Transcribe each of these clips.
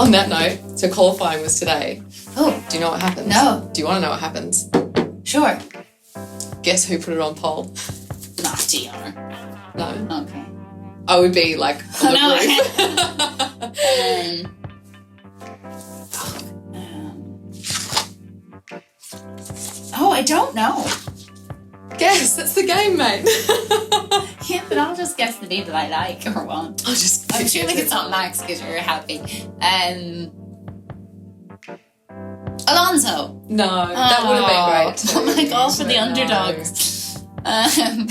On that note, so qualifying was today. Oh. Do you know what happens? No. Do you want to know what happens? Sure. Guess who put it on pole? Not DR. No. Okay. I would be like on the roof. I don't know. Guess, that's the game, mate. Yeah, but I'll just guess the people I like or want. I'm assuming it's not Max because you're happy. Alonso. No, that would have been great too. Oh my God, for the underdogs. I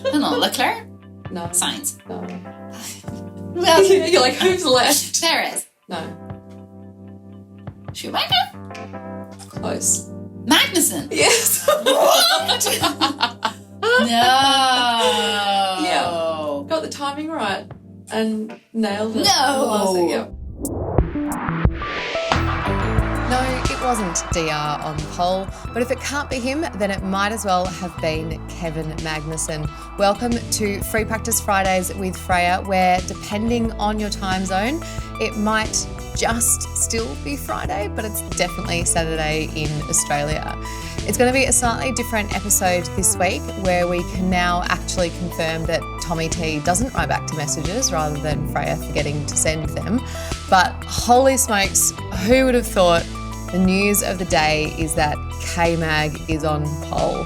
don't know, Leclerc? No. Sainz. No. Well, you're like, who's left? Perez. No. Schumacher? Close. Magnussen. Yes. What? No. Yeah. Got the timing right and nailed it. No. Yeah. No, it wasn't DR on pole, but if it can't be him, then it might as well have been Kevin Magnussen. Welcome to Free Practice Fridays with Freya, where depending on your time zone, it might just still be Friday, but it's definitely Saturday in Australia. It's going to be a slightly different episode this week where we can now actually confirm that Tommy T doesn't write back to messages rather than Freya forgetting to send them. But holy smokes, who would have thought the news of the day is that K-Mag is on pole?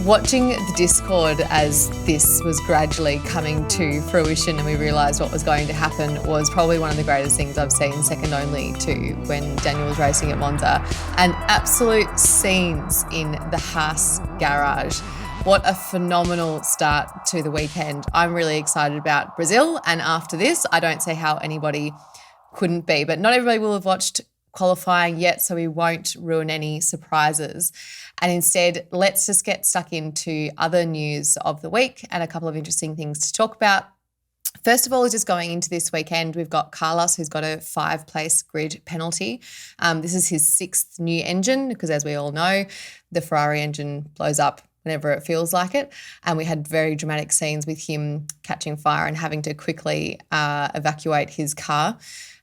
Watching the Discord as this was gradually coming to fruition and we realised what was going to happen was probably one of the greatest things I've seen, second only to when Daniel was racing at Monza. And absolute scenes in the Haas garage. What a phenomenal start to the weekend. I'm really excited about Brazil, and after this, I don't see how anybody couldn't be. But not everybody will have watched qualifying yet, so we won't ruin any surprises. And instead, let's just get stuck into other news of the week and a couple of interesting things to talk about. First of all, just going into this weekend, we've got Carlos, who's got a 5-place grid penalty. This is his 6th new engine because, as we all know, the Ferrari engine blows up whenever it feels like it. And we had very dramatic scenes with him catching fire and having to quickly evacuate his car.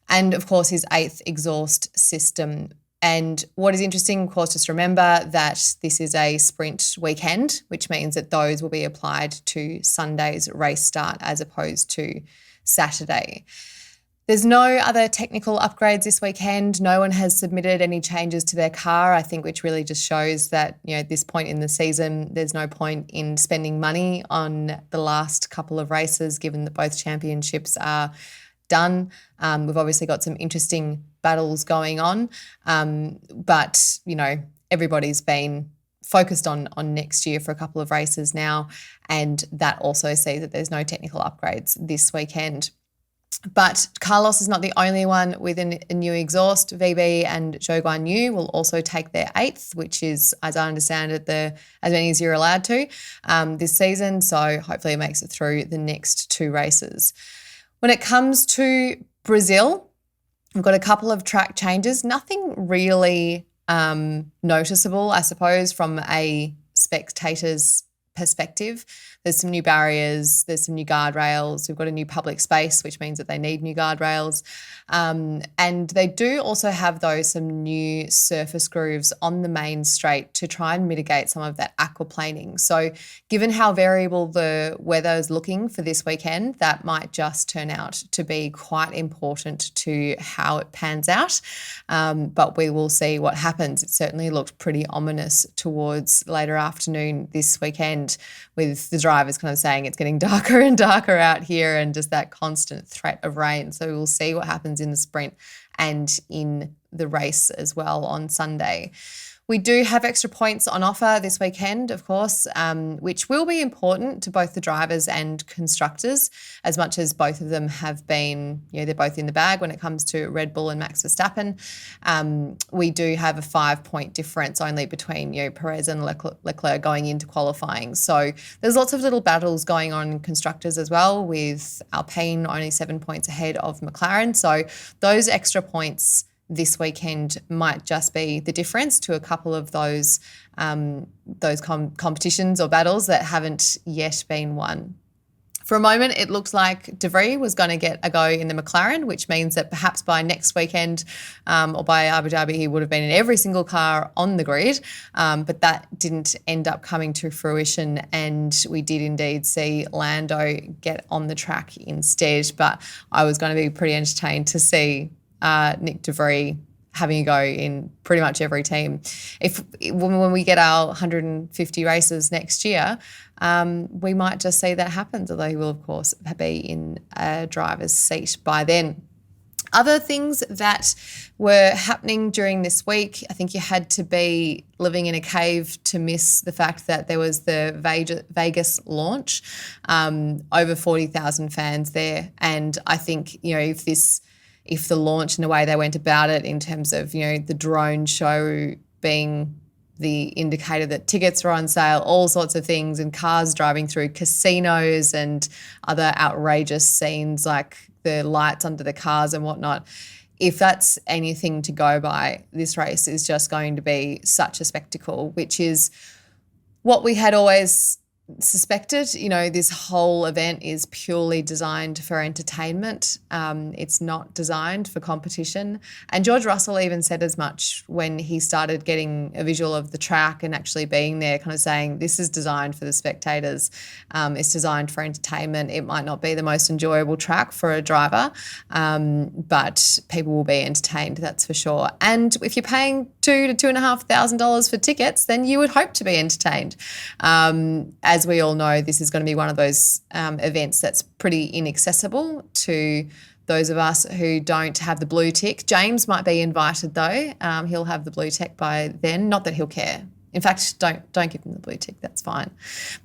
And, of course, his 8th exhaust system. And what is interesting, of course, just remember that this is a sprint weekend, which means that those will be applied to Sunday's race start as opposed to Saturday. There's no other technical upgrades this weekend. No one has submitted any changes to their car, I think, which really just shows that, at this point in the season, there's no point in spending money on the last couple of races, given that both championships are done. We've obviously got some interesting battles going on, but everybody's been focused on next year for a couple of races now, and that also sees that there's no technical upgrades this weekend. But Carlos is not the only one with a new exhaust. VB and Zhou Guan Yu will also take their 8th, which is, as I understand it, as many as you're allowed to this season. So hopefully it makes it through the next 2 races. When it comes to Brazil, we've got a couple of track changes, nothing really noticeable, I suppose, from a spectator's perspective. There's some new barriers, there's some new guardrails. We've got a new public space, which means that they need new guardrails. And they do also have, though, some new surface grooves on the main straight to try and mitigate some of that aquaplaning. So given how variable the weather is looking for this weekend, that might just turn out to be quite important to how it pans out. But we will see what happens. It certainly looked pretty ominous towards later afternoon this weekend, with the drivers kind of saying it's getting darker and darker out here and just that constant threat of rain. So we'll see what happens in the sprint and in the race as well on Sunday. We do have extra points on offer this weekend, of course, which will be important to both the drivers and constructors, as much as both of them have been, they're both in the bag when it comes to Red Bull and Max Verstappen. We do have a 5-point difference only between Perez and Leclerc going into qualifying. So there's lots of little battles going on in constructors as well, with Alpine only 7 points ahead of McLaren. So those extra points this weekend might just be the difference to a couple of those competitions or battles that haven't yet been won. For a moment, it looked like De Vries was going to get a go in the McLaren, which means that perhaps by next weekend or by Abu Dhabi, he would have been in every single car on the grid. But that didn't end up coming to fruition, and we did indeed see Lando get on the track instead. But I was going to be pretty entertained to see Nick De Vries having a go in pretty much every team. When we get our 150 races next year, we might just see that happens, although he will, of course, be in a driver's seat by then. Other things that were happening during this week, I think you had to be living in a cave to miss the fact that there was the Vegas launch, over 40,000 fans there. And I think, if the launch and the way they went about it in terms of, the drone show being the indicator that tickets were on sale, all sorts of things, and cars driving through casinos and other outrageous scenes like the lights under the cars and whatnot. If that's anything to go by, this race is just going to be such a spectacle, which is what we had always suspected. This whole event is purely designed for entertainment. It's not designed for competition. And George Russell even said as much when he started getting a visual of the track and actually being there, kind of saying, this is designed for the spectators. It's designed for entertainment. It might not be the most enjoyable track for a driver, but people will be entertained, that's for sure. And if you're paying $2,000 to $2,500 for tickets, then you would hope to be entertained. As we all know, this is going to be one of those events that's pretty inaccessible to those of us who don't have the blue tick. James might be invited though. He'll have the blue tick by then. Not that he'll care. In fact, don't give him the blue tick. That's fine.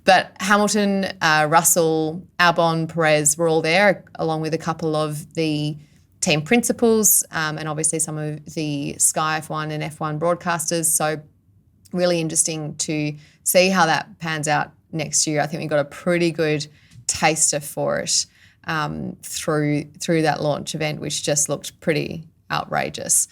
But Hamilton, Russell, Albon, Perez were all there, along with a couple of the team principals and obviously some of the Sky F1 and F1 broadcasters. So really interesting to see how that pans out next year. I think we got a pretty good taster for it through that launch event, which just looked pretty outrageous.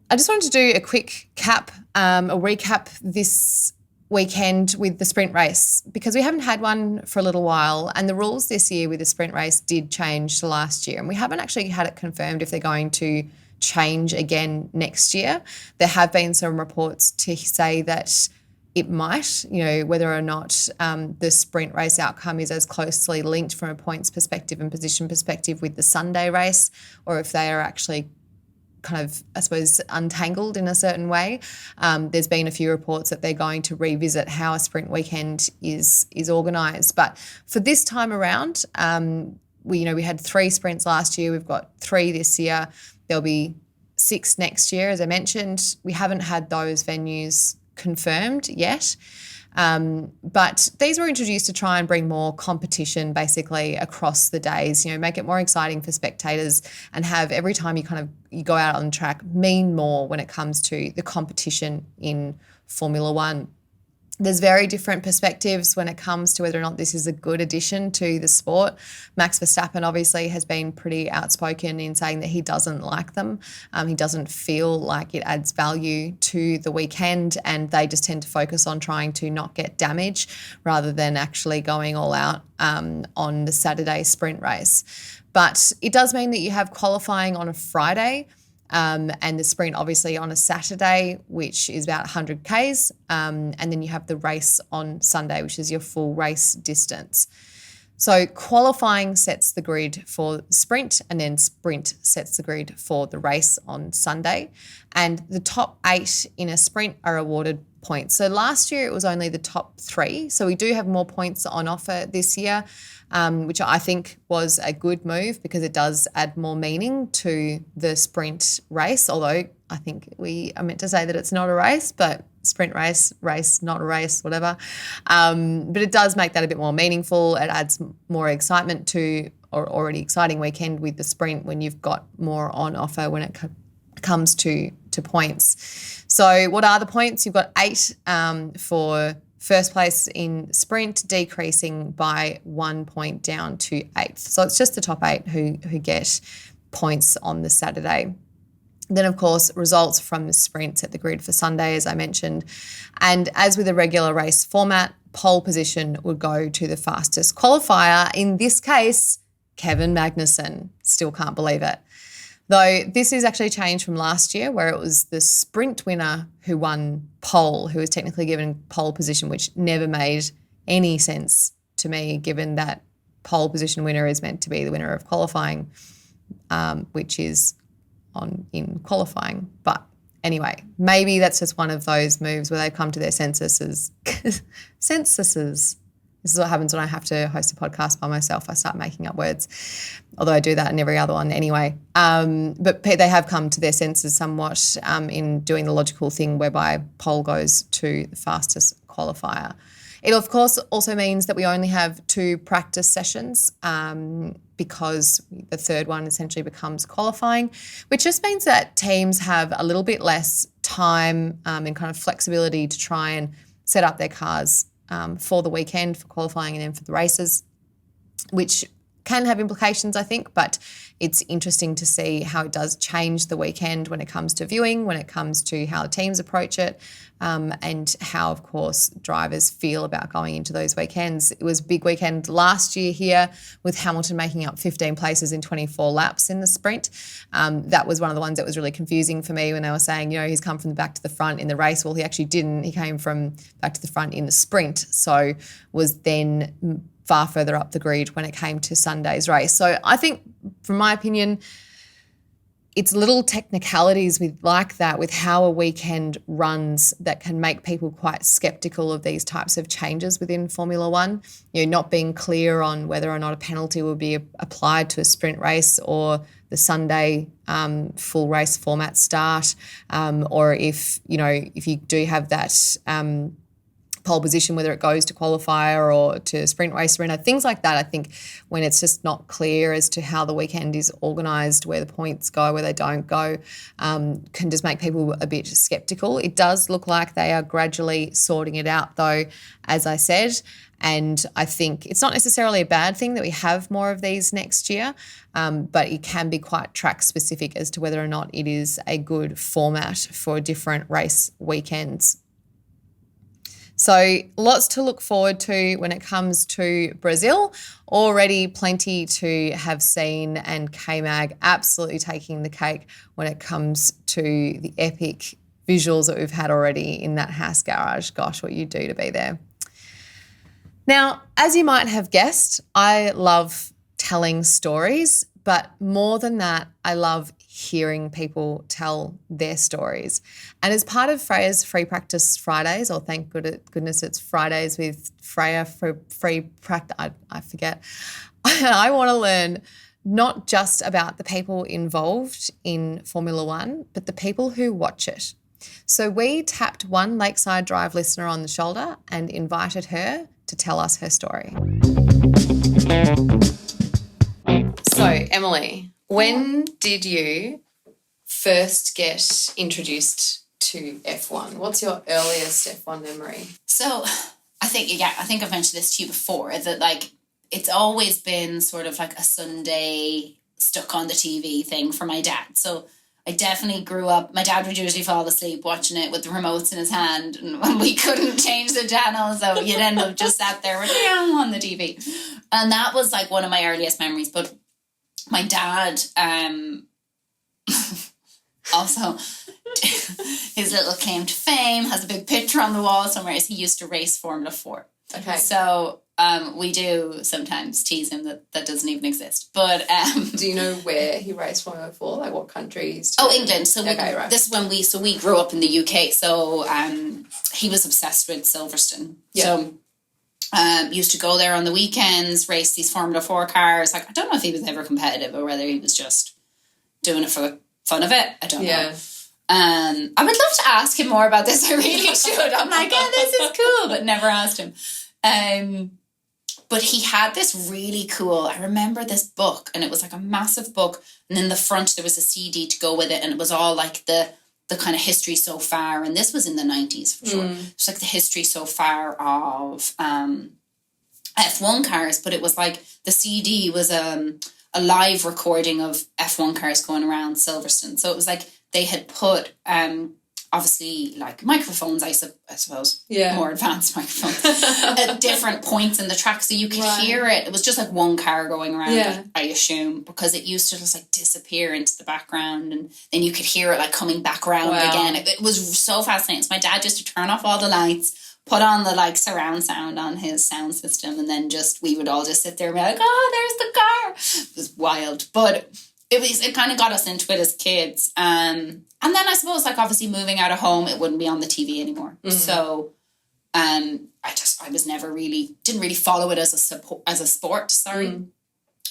I just wanted to do a quick recap this weekend with the sprint race, because we haven't had one for a little while, and the rules this year with the sprint race did change to last year, and we haven't actually had it confirmed if they're going to change again next year. There have been some reports to say that it might, whether or not the sprint race outcome is as closely linked from a points perspective and position perspective with the Sunday race, or if they are actually kind of, I suppose, untangled in a certain way. There's been a few reports that they're going to revisit how a sprint weekend is organised. But for this time around, we had 3 sprints last year. We've got 3 this year. There'll be 6 next year, as I mentioned. We haven't had those venues confirmed yet. But these were introduced to try and bring more competition basically across the days, make it more exciting for spectators and have every time you go out on the track mean more when it comes to the competition in Formula One. There's very different perspectives when it comes to whether or not this is a good addition to the sport. Max Verstappen obviously has been pretty outspoken in saying that he doesn't like them. He doesn't feel like it adds value to the weekend, and they just tend to focus on trying to not get damage rather than actually going all out on the Saturday sprint race. But it does mean that you have qualifying on a Friday, and the sprint obviously on a Saturday, which is about 100 Ks, and then you have the race on Sunday, which is your full race distance. So qualifying sets the grid for sprint, and then sprint sets the grid for the race on Sunday. And the top 8 in a sprint are awarded points. So last year it was only the top 3. So we do have more points on offer this year, which I think was a good move because it does add more meaning to the sprint race, although I think we are meant to say that it's not a race, but sprint race, not a race, whatever. But it does make that a bit more meaningful. It adds more excitement to or already exciting weekend with the sprint when you've got more on offer when it comes to points. So what are the points? You've got 8 for first place in sprint, decreasing by 1 point down to 8th. So it's just the top 8 who get points on the Saturday. Then, of course, results from the sprints at the grid for Sunday, as I mentioned. And as with a regular race format, pole position would go to the fastest qualifier, in this case, Kevin Magnussen. Still can't believe it. Though this is actually changed from last year, where it was the sprint winner who won pole, who was technically given pole position, which never made any sense to me, given that pole position winner is meant to be the winner of qualifying, which is in qualifying. But anyway, maybe that's just one of those moves where they come to their senses. This is what happens when I have to host a podcast by myself. I start making up words, although I do that in every other one anyway. But they have come to their senses somewhat in doing the logical thing whereby pole goes to the fastest qualifier. It, of course, also means that we only have 2 practice sessions because the third one essentially becomes qualifying, which just means that teams have a little bit less time and kind of flexibility to try and set up their cars for the weekend, for qualifying and then for the races, which can have implications, I think, but it's interesting to see how it does change the weekend when it comes to viewing, when it comes to how teams approach it, and how, of course, drivers feel about going into those weekends. It was a big weekend last year here with Hamilton making up 15 places in 24 laps in the sprint. That was one of the ones that was really confusing for me when they were saying, he's come from the back to the front in the race. Well, he actually didn't. He came from back to the front in the sprint, so was then far further up the grid when it came to Sunday's race. So I think, from my opinion, it's little technicalities like that with how a weekend runs that can make people quite sceptical of these types of changes within Formula One. Not being clear on whether or not a penalty will be applied to a sprint race or the Sunday full race format start, or if you do have that pole position, whether it goes to qualifier or to sprint race arena, things like that. I think when it's just not clear as to how the weekend is organised, where the points go, where they don't go, can just make people a bit sceptical. It does look like they are gradually sorting it out though, as I said, and I think it's not necessarily a bad thing that we have more of these next year, but it can be quite track specific as to whether or not it is a good format for different race weekends. So lots to look forward to when it comes to Brazil. Already plenty to have seen, and K-Mag absolutely taking the cake when it comes to the epic visuals that we've had already in that Haas garage. Gosh, what you do to be there. Now, as you might have guessed, I love telling stories, but more than that, I love hearing people tell their stories. And as part of Freya's Free Practice Fridays, or thank goodness it's Fridays with Freya for free practice, I forget, I want to learn not just about the people involved in Formula One, but the people who watch it. So we tapped one Lakeside Drive listener on the shoulder and invited her to tell us her story. So, Emily, when did you first get introduced to F1? What's your earliest F1 memory? So, I think I've mentioned this to you before, that it's always been sort of like a Sunday stuck on the TV thing for my dad. So I definitely grew up, my dad would usually fall asleep watching it with the remotes in his hand, and we couldn't change the channel, so you'd end up just sat there with on the TV. And that was one of my earliest memories. But my dad also, his little claim to fame, has a big picture on the wall somewhere, is he used to race Formula 4. Okay. So we do sometimes tease him that doesn't even exist. But do you know where he raced Formula 4? What countries? England. So right. This is when we grew up in the UK. So he was obsessed with Silverstone. Yep. So used to go there on the weekends, race these Formula 4 cars. I don't know if he was ever competitive or whether he was just doing it for the fun of it. I don't know. I would love to ask him more about this. I really should. I'm this is cool, but never asked him. But he had this really cool, I remember this book, and it was a massive book, and in the front there was a CD to go with it, and it was all the kind of history so far, and this was in the 90s for sure. It's the history so far of F1 cars, but it was the CD was a live recording of F1 cars going around Silverstone. So it was they had put obviously microphones, I suppose, more advanced microphones. different points in the track, so you could hear it. It was just like one car going around, I assume, because it used to just like disappear into the background, and then you could hear it like coming back around again. It was so fascinating. So my dad used to turn off all the lights, put on the like surround sound on his sound system, and then we would all just sit there and be like, oh, there's the car. It was wild, but it kind of got us into it as kids. And then I suppose like obviously moving out of home, it wouldn't be on the TV anymore. So I was never really, didn't really follow it as a sport, sorry.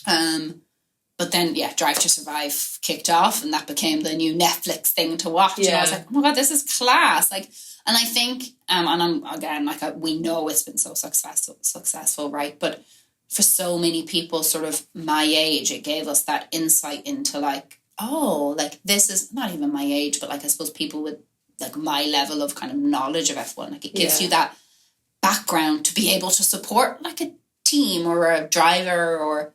But then, Drive to Survive kicked off, and that became the new Netflix thing to watch. And I was like, oh my God, this is class. Like, and I think, and I'm, again, like we know it's been so successful, right? But for so many people sort of my age, it gave us that insight into like, oh, like this is not even my age, but like I suppose people with like my level of kind of knowledge of F1, like it gives you that background to be able to support like a team or a driver or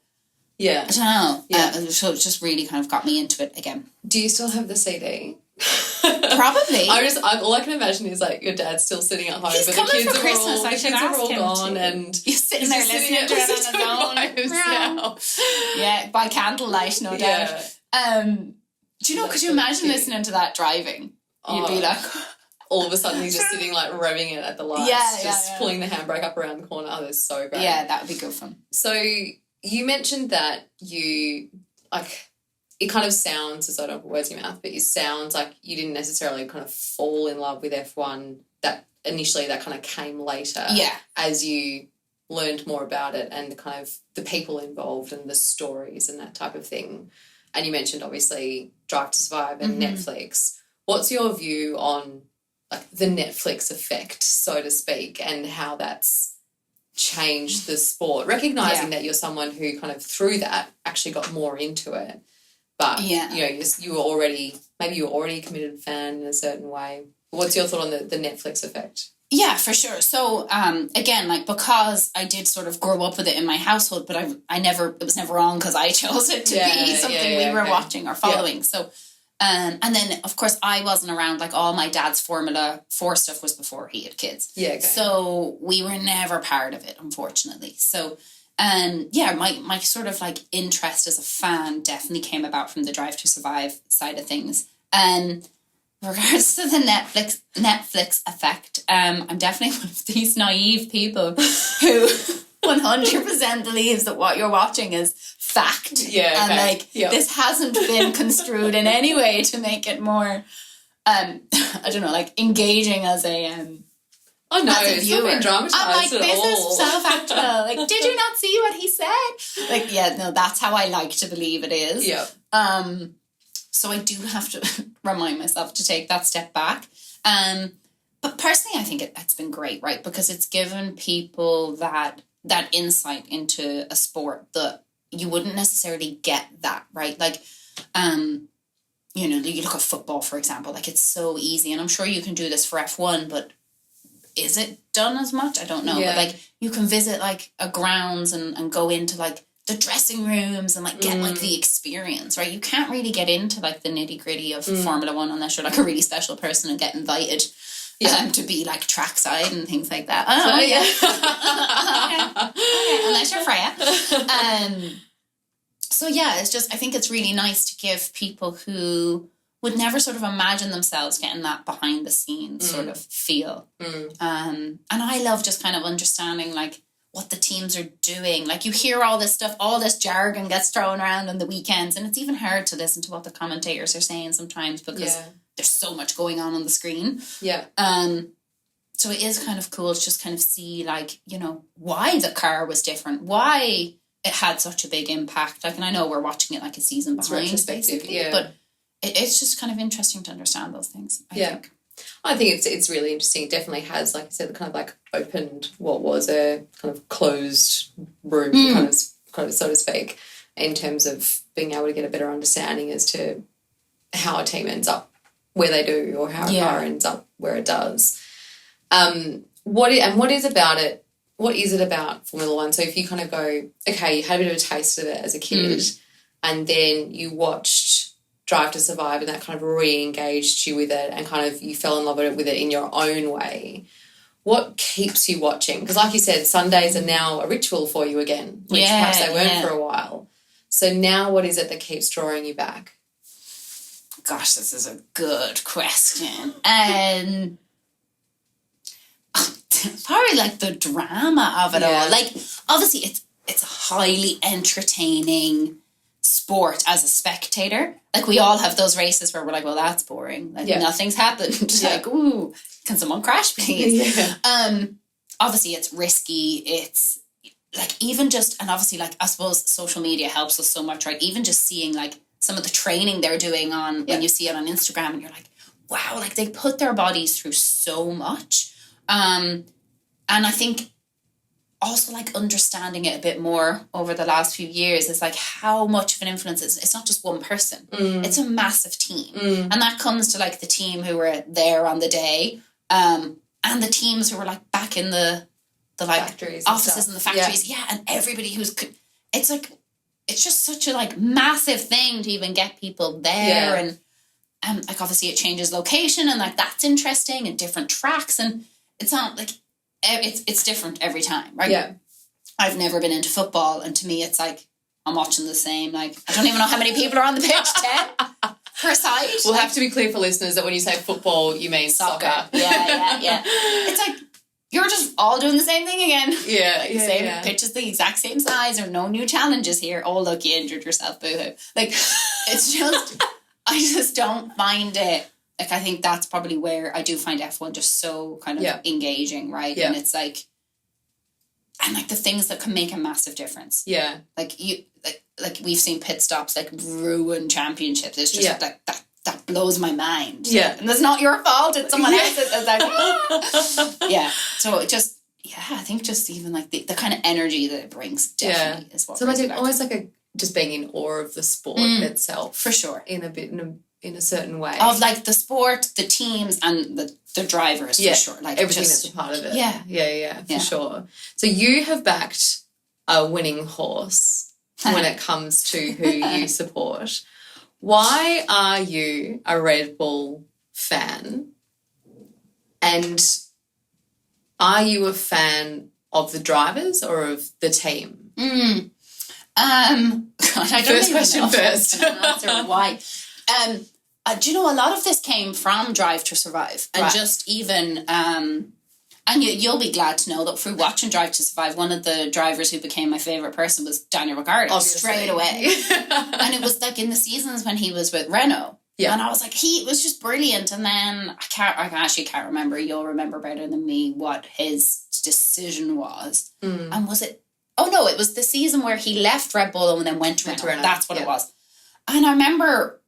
I don't know. So it just really kind of got me into it again. Do you still have the CD? Probably. All I can imagine is like your dad's still sitting at home. He's coming for Christmas. I should ask him gone, and he's sitting there listening to it on his own. Yeah, by candlelight, no doubt. Do you know? Could you imagine listening to that driving? You'd be like, all of a sudden he's just sitting like revving it at the lights, pulling the handbrake up around the corner. Oh, that's so great. Yeah, that would be good fun. So you mentioned that you like. It kind of sounds, as I don't put words in your mouth, but it sounds like you didn't necessarily kind of fall in love with F1. That initially that kind of came later. Yeah. As you learned more about it and the kind of the people involved and the stories and that type of thing. And you mentioned obviously Drive to Survive and Netflix. What's your view on like the Netflix effect, so to speak, and how that's changed the sport? Recognising that you're someone who kind of through that actually got more into it. But, you know, you were already a committed fan in a certain way. What's your thought on the Netflix effect? Yeah, for sure. So, again, like, because I did sort of grow up with it in my household, but it was never on because I chose it to be something we were watching or following. Yeah. So, and then, of course, I wasn't around, like, all my dad's Formula 4 stuff was before he had kids. Yeah, okay. So we were never part of it, unfortunately. So, my sort of like interest as a fan definitely came about from the Drive to Survive side of things. Regards to the Netflix effect, I'm definitely one of these naive people who 100% believes that what you're watching is fact. Yeah, okay. And this hasn't been construed in any way to make it more, I don't know, like engaging as a oh no, it's not been dramatized I'm like, this all. is so factual. Like, did you not see what he said? Like, that's how I like to believe it is. Yeah. So I do have to remind myself to take that step back. But personally, I think it's been great, right? Because it's given people that insight into a sport that you wouldn't necessarily get that, right? Like, you know, you look at football, for example, like it's so easy. And I'm sure you can do this for F1, but is it done as much? I don't know. Yeah. But like you can visit like a grounds and go into like the dressing rooms and like get like the experience, right? You can't really get into like the nitty gritty of Formula 1 unless you're like a really special person and get invited to be like trackside and things like that. Oh, okay. Unless you're Freya. So yeah, it's just, I think it's really nice to give people who would never sort of imagine themselves getting that behind the scenes sort of feel. And I love just kind of understanding like what the teams are doing. Like you hear all this stuff, all this jargon gets thrown around on the weekends, and it's even hard to listen to what the commentators are saying sometimes because there's so much going on the screen. Yeah. So it is kind of cool to just kind of see like, you know, why the car was different, why it had such a big impact. Like, and I know we're watching it like a season behind, basically, but it's just kind of interesting to understand those things, I think. I think it's really interesting. It definitely has, like I said, kind of like opened what was a kind of closed room, kind of so to speak, in terms of being able to get a better understanding as to how a team ends up where they do or how a car ends up where it does. What is it about Formula One? So if you kind of go, okay, you had a bit of a taste of it as a kid and then you watched Drive to Survive and that kind of re-engaged you with it and kind of you fell in love with it in your own way. what keeps you watching? Because like you said, Sundays are now a ritual for you again, which perhaps they weren't for a while. So now what is it that keeps drawing you back? Gosh, this is a good question. Probably like the drama of it all. Like, obviously it's a highly entertaining sport as a spectator. Like, we all have those races where we're like, well, that's boring. Like, nothing's happened. Like, ooh, can someone crash, please? Obviously it's risky. It's like, even just, and obviously, like, I suppose social media helps us so much, right? Even just seeing like some of the training they're doing on, when you see it on Instagram, and you're like, wow, like, they put their bodies through so much. And I think also, like, understanding it a bit more over the last few years is like how much of an influence it's not just one person. It's a massive team. And that comes to like the team who were there on the day, and the teams who were like back in the like factories offices and the factories. And everybody it's like, it's just such a like massive thing to even get people there. And like, obviously it changes location, and like, that's interesting, and different tracks, and it's not like, it's different every time, right? I've never been into football, and to me it's like I'm watching the same, like, I don't even know how many people are on the pitch. 10 per side. We'll have to be clear for listeners that when you say football, you mean soccer. It's like, you're just all doing the same thing again. Same pitch is the exact same size, or no new challenges here. Oh, look, you injured yourself, boo-hoo. Like, it's just, I just don't find it. Like, I think that's probably where I do find F1 just so kind of engaging, right? And it's like, and like the things that can make a massive difference. Like, you, like we've seen pit stops like ruin championships. It's just like that blows my mind. And that's not your fault. It's someone else's. It's like, So it just, I think just even like the kind of energy that it brings definitely is what. So like almost like just being in awe of the sport itself, for sure. In a certain way of like the sport, the teams, and the drivers, for sure. Like, everything that's a part of it. For sure. So you have backed a winning horse when it comes to who you support. Why are you a Red Bull fan? And are you a fan of the drivers or of the team? God, I don't First question know first. Answer why. Do you know, a lot of this came from Drive to Survive, and just even, and you'll be glad to know that through watching Drive to Survive, one of the drivers who became my favourite person was Daniel Ricciardo, straight away. And it was like in the seasons when he was with Renault. And I was like, he was just brilliant. And then I actually can't remember, you'll remember better than me, what his decision was. And was it, oh no, it was the season where he left Red Bull and then went to Renault. That's what it was. And I remember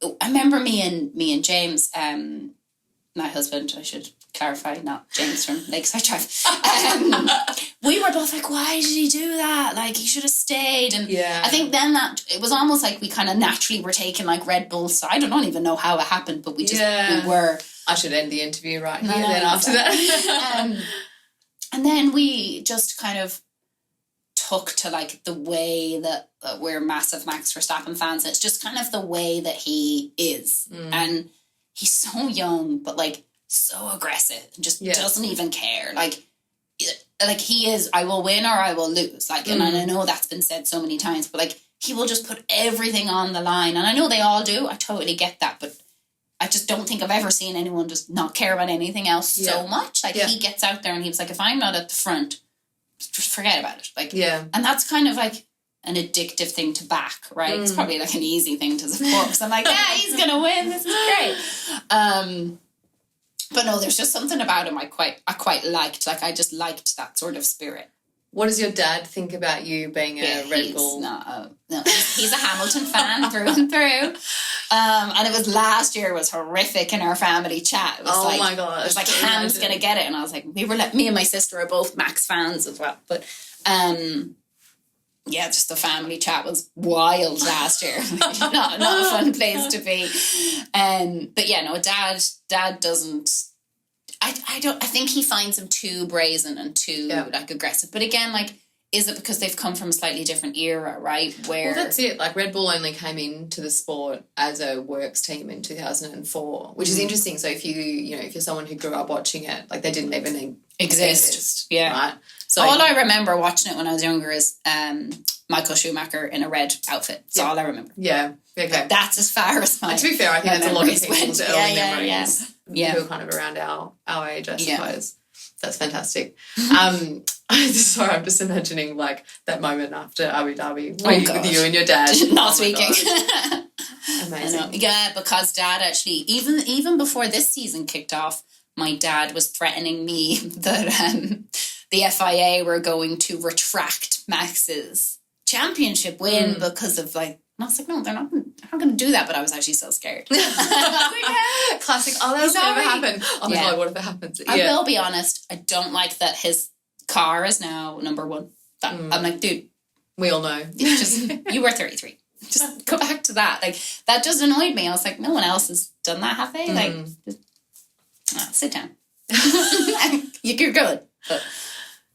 me and James, my husband, I should clarify, not James from Lakeside Drive. We were both like, why did he do that? Like, he should have stayed. And I think then that it was almost like we kind of naturally were taking like Red Bull. So I don't even know how it happened, but we just we were. I should end the interview right here then after that. And then we just kind of took to like the way that we're massive Max Verstappen fans. It's just kind of the way that he is. And he's so young, but like so aggressive and just doesn't even care. Like he is, I will win or I will lose. Like, and I know that's been said so many times, but like, he will just put everything on the line. And I know they all do. I totally get that. But I just don't think I've ever seen anyone just not care about anything else so much. Like, he gets out there and he was like, if I'm not at the front, just forget about it. Like, and that's kind of like an addictive thing to back, right? It's probably like an easy thing to support, because I'm like, he's gonna win, this is great. But no, there's just something about him I quite liked. Like, I just liked that sort of spirit. What does your dad think about you being a Red Bull? He's a Hamilton fan through and through. And it was last year was horrific in our family chat. It was my God. It was like, Ham's going to get it. And I was like, me and my sister are both Max fans as well. But just the family chat was wild last year. not a fun place to be. But yeah, no, dad doesn't. I think he finds him too brazen and too like aggressive. But again, like, is it because they've come from a slightly different era, right? Where that's it. Like, Red Bull only came into the sport as a works team in 2004, which is interesting. So if you're someone who grew up watching it, like, they didn't even exist. Yeah. Right. So all I remember watching it when I was younger is Michael Schumacher in a red outfit. That's all I remember. Yeah. Okay. Like, that's as far as my. To be fair, I think that's a lot of people's early memories. Yeah. Who are kind of around our age, I suppose. That's fantastic. Mm-hmm. Sorry, I'm just imagining like that moment after Abu Dhabi with you and your dad not speaking. Amazing. Yeah, because Dad actually even before this season kicked off, my dad was threatening me that the FIA were going to retract Max's championship win because of like. And I was like, no, they're not going to do that. But I was actually so scared. Classic. Oh, that'll never happen. Oh my God, what if it happens? I will be honest. I don't like that his car is now number one. I'm like, dude. We all know. You were 33. Just go back to that. Like, that just annoyed me. I was like, no one else has done that, have they? Like, just, sit down. You're good. But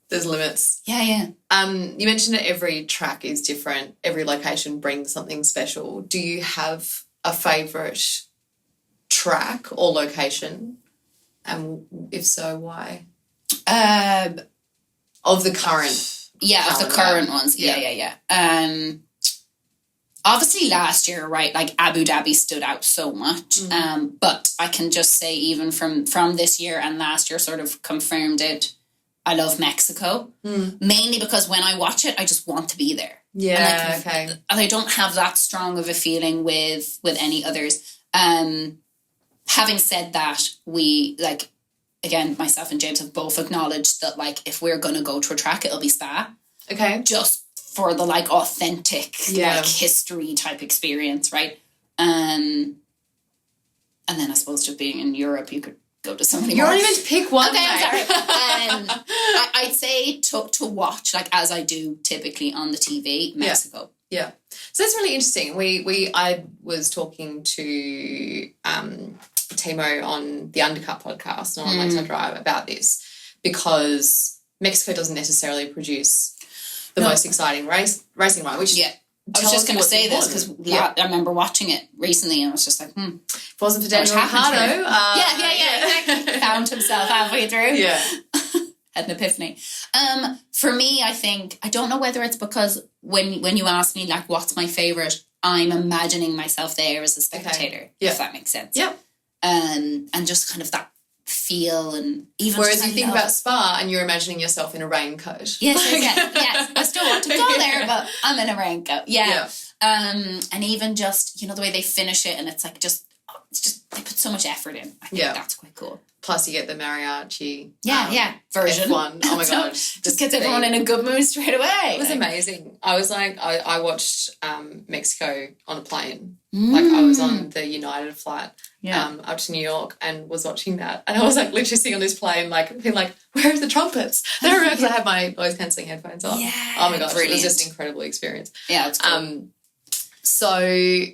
there's limits. Yeah. You mentioned that every track is different. Every location brings something special. Do you have a favourite track or location? And if so, why? Of the current. Yeah, of the current ones. Yeah. Obviously last year, right, like Abu Dhabi stood out so much. But I can just say even from this year and last year sort of confirmed it. I love Mexico, mainly because when I watch it, I just want to be there. Yeah, okay. And I don't have that strong of a feeling with any others. Having said that, we, like, again, myself and James have both acknowledged that, like, if we're going to go to a track, it'll be Spa. Okay. Just for the, like, authentic, like, history type experience, right? And then I suppose just being in Europe, you could go to somebody You're more. only meant to pick one. Okay, I'm sorry. I'd say to watch, like, as I do typically on the TV, Mexico. Yeah. So that's really interesting. I was talking to Timo on the Undercut podcast on Lakeside Drive about this because Mexico doesn't necessarily produce the most exciting racing ride, which I was just going to say this because I remember watching it recently and I was just like, If it wasn't for Daniel Ricciardo. Exactly. Found himself halfway through. Yeah. Had an epiphany. For me, I think, I don't know whether it's because when you ask me, like, what's my favourite, I'm imagining myself there as a spectator, if that makes sense. Yeah. And just kind of that feel and even whereas you think about Spa and you're imagining yourself in a raincoat. Yes. I still want to go there, but I'm in a raincoat. Yeah. And even just, you know, the way they finish it and it's like just they put so much effort in. I think that's quite cool. Plus you get the mariachi version. F1. Oh my God. Just gets everyone in a good mood straight away. It was amazing. I was like, I watched Mexico on a plane. Like I was on the United flight up to New York and was watching that. And I was like literally sitting on this plane like being like, where are the trumpets? They're around because I have my noise cancelling headphones on. Yeah. Oh my gosh, brilliant. it was just an incredible experience. Yeah, it's cool. So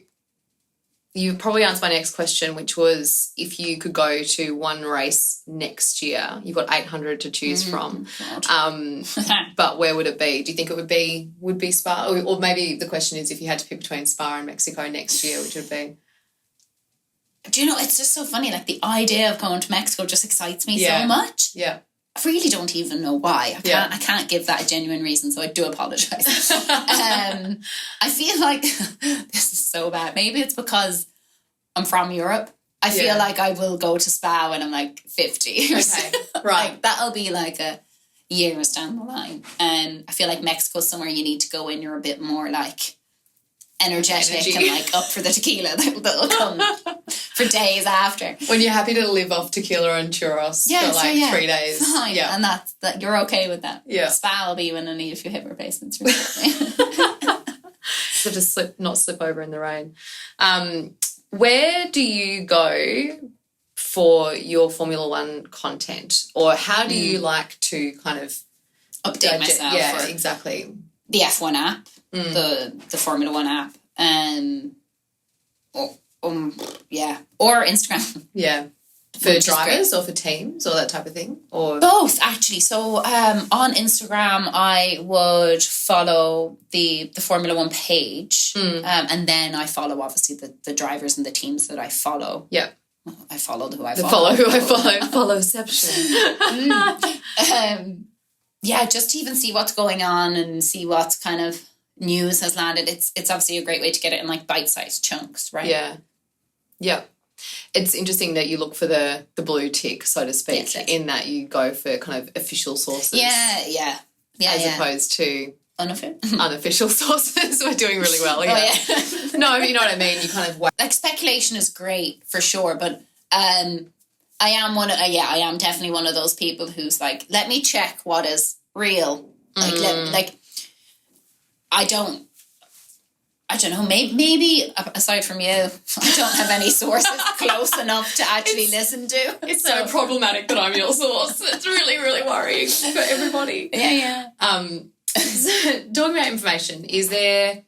you probably answered my next question, which was if you could go to one race next year, you've got 800 to choose from. But where would it be? Do you think it would be Spa? Or maybe the question is if you had to pick between Spa and Mexico next year, which would it be? Do you know, it's just so funny. Like the idea of going to Mexico just excites me so much. Yeah. I really don't even know why. I can't give that a genuine reason, so I do apologise. I feel like this is so bad. Maybe it's because I'm from Europe. I feel like I will go to Spa when I'm like 50 or so. Right. Like, that'll be like a years down the line. And I feel like Mexico's somewhere you need to go in. You're a bit more like energetic and like up for the tequila that'll come for days after. When you're happy to live off tequila and churros for like 3 days. Fine. Yeah. And that you're okay with that. Yeah. Spa will be when I need a few hip replacements. So just not slip over in the rain. Where do you go for your Formula One content? Or how do you like to kind of update myself? Yeah, exactly. The F1 app, the Formula One app, or Instagram. Yeah. For drivers or for teams or that type of thing? Or both, actually. So on Instagram, I would follow the Formula One page, and then I follow obviously the drivers and the teams that I follow. Yeah. I followed who I The follow. follow who I follow. Followception. Yeah, just to even see what's going on and see what kind of news has landed. It's obviously a great way to get it in like bite-sized chunks, right? Yeah. Yeah. It's interesting that you look for the blue tick, so to speak, yes. in that you go for kind of official sources. Yeah. As opposed to unofficial sources. We're doing really well. Yeah. Oh, yeah. No, you know what I mean. You kind of like speculation is great for sure, but I am definitely one of those people who's like, let me check what is real. Like, I don't know, maybe aside from you, I don't have any sources close enough to actually listen to. It's so problematic that I'm your source. It's really, really worrying for everybody. Yeah. So, talking about information, is there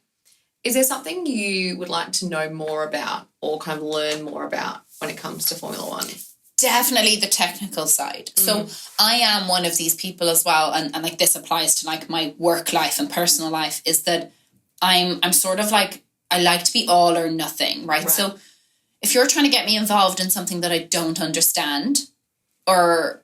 something you would like to know more about or kind of learn more about when it comes to Formula One? Definitely the technical side. So I am one of these people as well, and like this applies to like my work life and personal life, is that I'm sort of like, I like to be all or nothing, right? So if you're trying to get me involved in something that I don't understand, or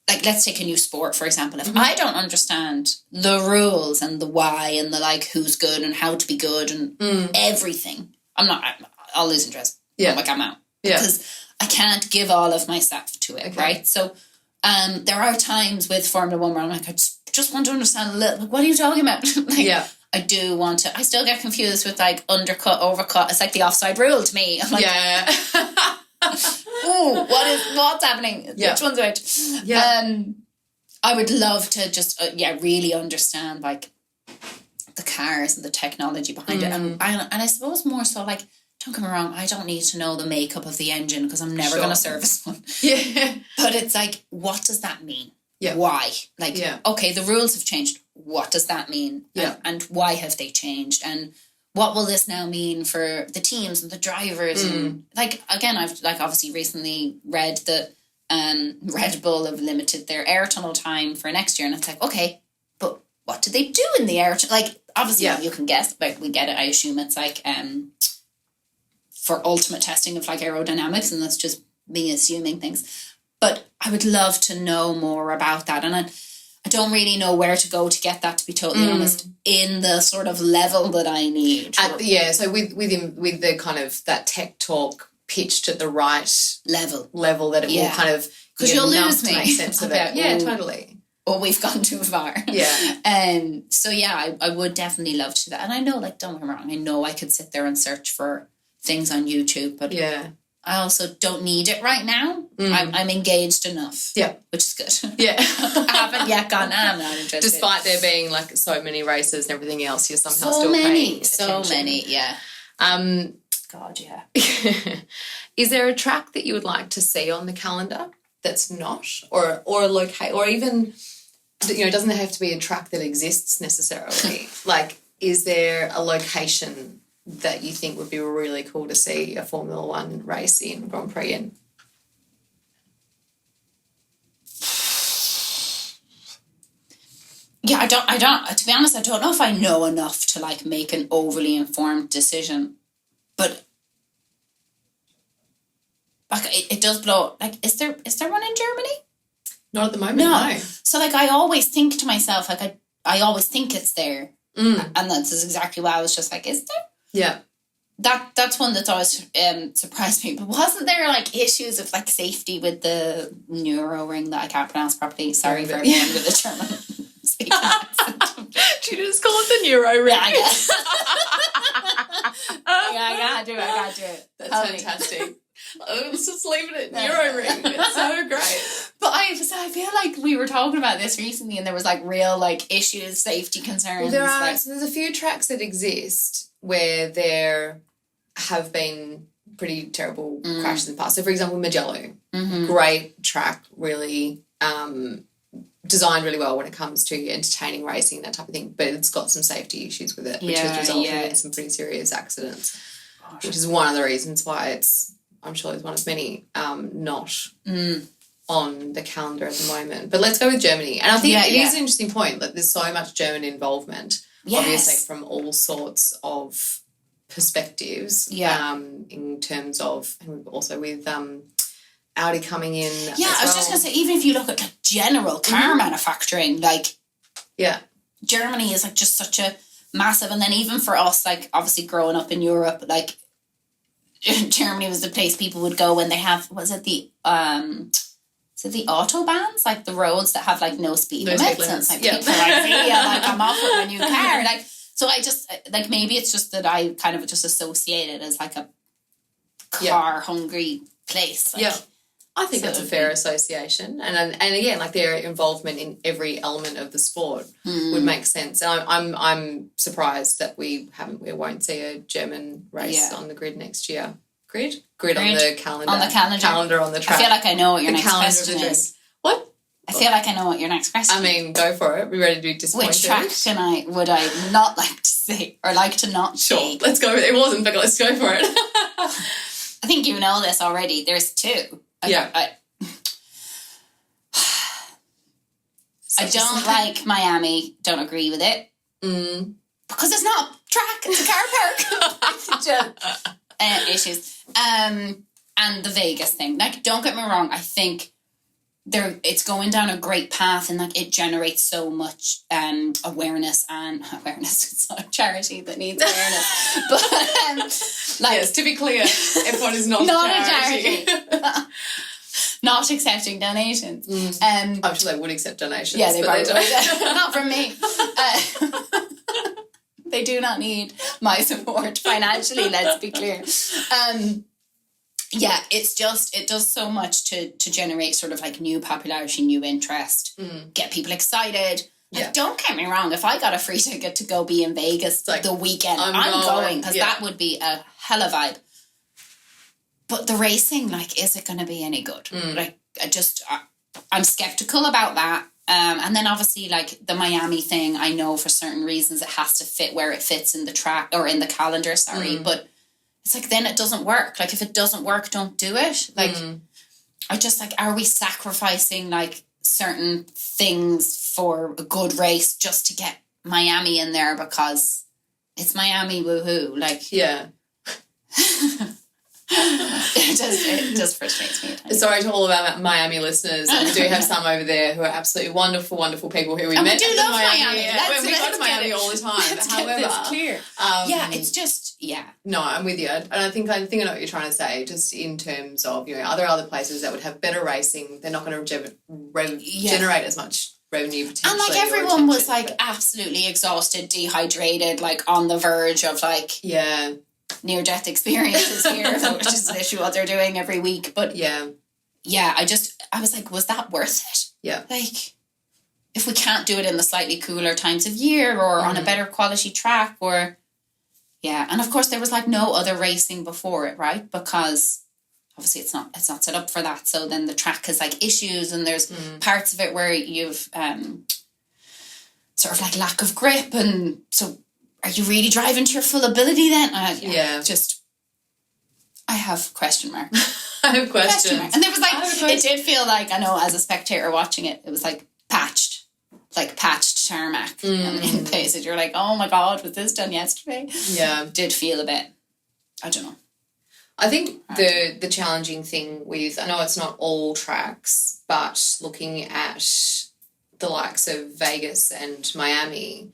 like, let's take a new sport, for example. If I don't understand the rules and the why and the like, who's good and how to be good and everything, I'll lose interest. Yeah. I'm out. Yeah. Because I can't give all of myself to it, right? So there are times with Formula One where I'm like, I just want to understand a little, like, what are you talking about? Like, I do want to, I still get confused with like undercut, overcut. It's like the offside rule to me. I'm like, oh, what's happening? Which one's which? Yeah. I would love to just, really understand like the cars and the technology behind it. And I suppose more so like, don't get me wrong, I don't need to know the makeup of the engine because I'm never going to service one. Yeah. But it's like, what does that mean? Yeah. Why? Like, okay, the rules have changed. What does that mean? Yeah. And why have they changed? And what will this now mean for the teams and the drivers? And like, again, I've like obviously recently read that Red Bull have limited their air tunnel time for next year. And it's like, okay, but what do they do in the air tunnel? Like, obviously you can guess, but we get it. I assume it's like for ultimate testing of like aerodynamics, and that's just me assuming things. But I would love to know more about that. And I don't really know where to go to get that, to be totally honest, in the sort of level that I need. So with the kind of that tech talk pitched at the right level that it will kind of, because you'll lose me. To make sense of it. Yeah, totally. Or we've gone too far. Yeah. So yeah, I would definitely love to do that. And I know, like, don't get me wrong, I know I could sit there and search for things on YouTube, but I also don't need it right now. I'm engaged enough. Yeah. Which is good. Yeah. I haven't yet gone, I'm not interested. Despite there being like so many races and everything else, you're somehow so still many, paying so attention. many, yeah. God, yeah. Is there a track that you would like to see on the calendar that's not, or locate, or even, you know, it doesn't have to be a track that exists necessarily. Like, is there a location that you think would be really cool to see a Formula One race in, Grand Prix in? Yeah, I don't, to be honest, I don't know if I know enough to like make an overly informed decision, but like it does blow, like, is there one in Germany? Not at the moment, no. no. So like, I always think to myself, like, I always think it's there. And that's exactly why I was just like, is there? Yeah. That's one that's always surprised me. But wasn't there like issues of like safety with the Neuro ring that I can't pronounce properly? Sorry for everyone with a German speaking accent. Do you just call it the Neuro ring? Yeah, I guess. I gotta do it. That's fantastic. Let's just leave it at Neuro ring. It's so great. But I feel like we were talking about this recently, and there was like real like issues, safety concerns. Well, so there's a few tracks that exist where there have been pretty terrible crashes in the past. So, for example, Mugello, great track, really designed really well when it comes to entertaining racing, that type of thing. But it's got some safety issues with it, which has resulted in some pretty serious accidents, which is one of the reasons why I'm sure it's one of many not on the calendar at the moment. But let's go with Germany. And I think it is an interesting point that there's so much German involvement, obviously, from all sorts of perspectives. Yeah. In terms of, and also with Audi coming in. Yeah, I was just going to say, even if you look at like general car manufacturing, like Germany is like just such a massive, and then even for us, like obviously growing up in Europe, like Germany was the place people would go when they have, was it the autobahns, like the roads that have like no speed limits? And it's like people are like, yeah, like I'm off with my new car. Like, so I just, like, maybe it's just that I kind of just associate it as like a car hungry place. Like, I think that's a fair association, and again, like their involvement in every element of the sport would make sense. And I'm surprised that we won't see a German race on the grid next year. Grid on the calendar. On the calendar on the track. I feel like I know what your next question is. What? I feel like I know what your next question is. I mean, go for it. We're ready to be disappointed. Which track would I not like to see or like to not see? Sure, let's go. It wasn't, but let's go for it. I think you know this already. There's two. I don't like Miami. Don't agree with it. Because it's not a track. It's a car park. Issues. And the Vegas thing. Like, don't get me wrong. I think it's going down a great path, and like it generates so much awareness. It's not a charity that needs awareness. But like, yes, to be clear, F1 is not a charity. Not accepting donations. I'm sure they would accept donations. Yeah, they probably don't. Not from me. They do not need my support financially, let's be clear. Yeah, it does so much to generate sort of like new popularity, new interest, get people excited. Like, don't get me wrong, if I got a free ticket to go be in Vegas like, the weekend, I'm going, because that would be a hella vibe. But the racing, like, is it going to be any good? Like, I'm skeptical about that. And then obviously, like, the Miami thing, I know for certain reasons it has to fit where it fits in the track, or in the calendar, but it's like, then it doesn't work. Like, if it doesn't work, don't do it. Like, I just, like, are we sacrificing, like, certain things for a good race just to get Miami in there because it's Miami, woohoo? Like, yeah. It just frustrates me. Sorry to all of our Miami listeners. We do have some over there who are absolutely wonderful, wonderful people who we met. We do love Miami. We go to Miami all the time. However, it's clear. It's just No, I'm with you, and I think I know what you're trying to say. Just in terms of other places that would have better racing, they're not going to generate as much revenue potentially. And like everyone was like absolutely exhausted, dehydrated, like on the verge of like near-death experiences here, which is literally what they're doing every week. But I was like, was that worth it? Yeah. Like, if we can't do it in the slightly cooler times of year or on a better quality track and of course there was like no other racing before it, right? Because obviously it's not set up for that. So then the track has like issues, and there's parts of it where you've sort of like lack of grip, and so are you really driving to your full ability then? I have question mark. I have questions. And there was like, it did feel like, I know as a spectator watching it, it was like patched tarmac in places. You're like, oh my God, was this done yesterday? Yeah. Did feel a bit, I don't know. I think the challenging thing with, I know it's not all tracks, but looking at the likes of Vegas and Miami,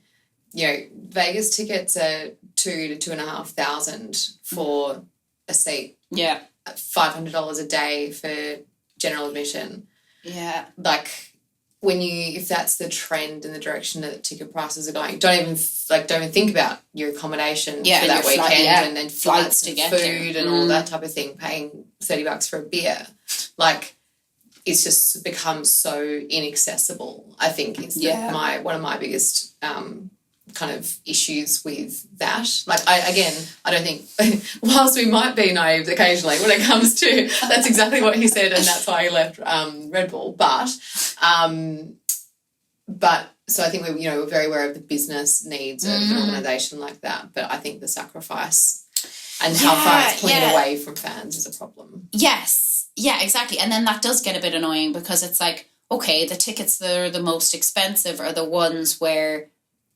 Vegas tickets are $2,000 to $2,500 for a seat. Yeah. $500 a day for general admission. Yeah. Like, if that's the trend and the direction that ticket prices are going, don't even think about your accommodation for that weekend and then flights to get food and all that type of thing, paying $30 for a beer. Like, it's just become so inaccessible, I think, is one of my biggest kind of issues with that. Like, I don't think, whilst we might be naive occasionally when it comes to, that's exactly what he said, and that's why he left Red Bull, but so I think we're very aware of the business needs of an organisation like that, but I think the sacrifice and how far it's pulling away from fans is a problem. Yes, yeah, exactly. And then that does get a bit annoying, because it's like, okay, the tickets that are the most expensive are the ones where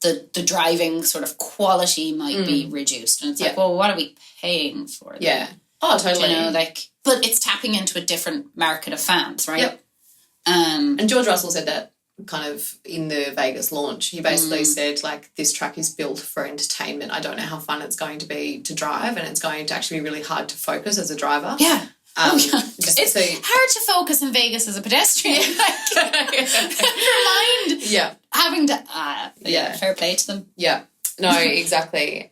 the driving sort of quality might be reduced. And it's like, well, what are we paying for then? Yeah. Oh, totally. But it's tapping into a different market of fans, right? Yep. And George Russell said that kind of in the Vegas launch. He basically said, like, this track is built for entertainment. I don't know how fun it's going to be to drive, and it's going to actually be really hard to focus as a driver. Yeah. It's hard to focus in Vegas as a pedestrian. Your mind having to... fair play to them. Yeah. No, exactly.